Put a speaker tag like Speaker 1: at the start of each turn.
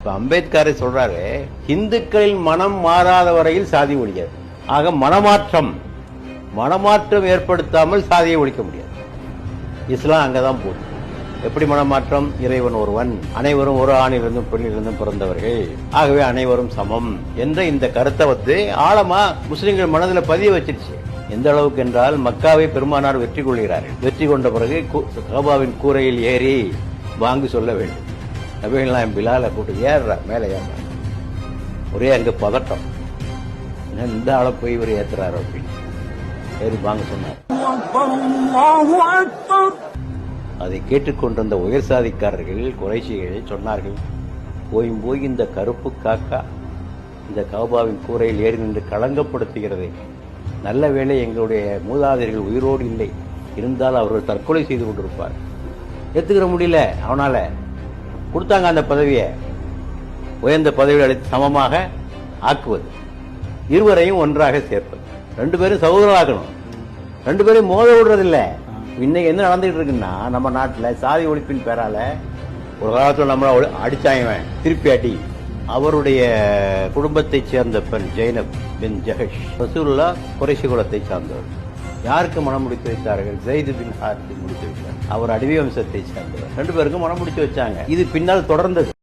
Speaker 1: அம்பேத்கரை சொல்றாரு, இந்துக்களின் மனம் மாறாத வரையில் சாதி ஒழியாது. ஆக மனமாற்றம் ஏற்படுத்தாமல் சாதியை ஒழிக்க முடியாது. இஸ்லாம் அங்கதான் போகுது. எப்படி மனமாற்றம்? இறைவன் ஒருவன், அனைவரும் ஒரு ஆணிலிருந்தும் பெண்ணிலிருந்தும் பிறந்தவர்கள், ஆகவே அனைவரும் சமம் என்ற இந்த கருத்தை ஆழமா முஸ்லிம்கள் மனதில் பதிய வச்சிருச்சு. எந்த அளவுக்கு என்றால், மக்காவை பெருமானார் வெற்றி கொள்கிறார்கள். வெற்றி கொண்ட பிறகு காபாவின் கூரையில் ஏறி வாங்கு சொல்ல வேண்டும். நபிகள்லாம் பிலாலை போட்டு ஏறுறா, மேலே ஏறுறா. ஒரே அங்கே பதட்டம், இந்த ஆளை போய் இவர் ஏத்துறாரு அப்படின்னு ஏறி வாங்க சொன்னார். அதை கேட்டுக்கொண்டிருந்த உயர் சாதிக்காரர்கள், குறைஷிகள் சொன்னார்கள், போய் இந்த கருப்பு காக்கா இந்த காபாவின் கூரையில் ஏறி நின்று களங்கப்படுத்துகிறது. நல்ல வேளை எங்களுடைய மூதாதையர்கள் உயிரோடு இல்லை, இருந்தால் அவர்கள் தற்கொலை செய்து கொண்டிருப்பார். ஏத்துக்கிற முடியல அவனால. கொடுத்தாங்க அந்த பதவியை, உயர்ந்த பதவியை அளித்து சமமாக ஆக்குவது, இருவரையும் ஒன்றாக சேர்ப்பது, ரெண்டு பேரும் சகோதரராகணும், ரெண்டு பேரும் மோத விடுறதில்லை. இன்னைக்கு என்ன நடந்துகிட்டு இருக்குன்னா, நம்ம நாட்டில் சாதி ஒழிப்பின் பேரால ஒரு காலத்தில் நம்மள அடிச்சாயவன் திருப்பி அடி. அவருடைய குடும்பத்தைச் சேர்ந்த பெண் ஜெய்னப் பின் ஜஹஷ், ரசூலுல்லாஹ் குறைஷி குலத்தை சார்ந்தவர். யாருக்கு மனம் முடித்து வைத்தார்கள்? ஸைத் பின் ஹாரிஸ் முடித்து வைத்தார். அவர் அடிவி வம்சத்தை சேர்ந்தவர். ரெண்டு பேருக்கும் மனம் முடித்து வச்சாங்க. இது பின்னால் தொடர்ந்தது.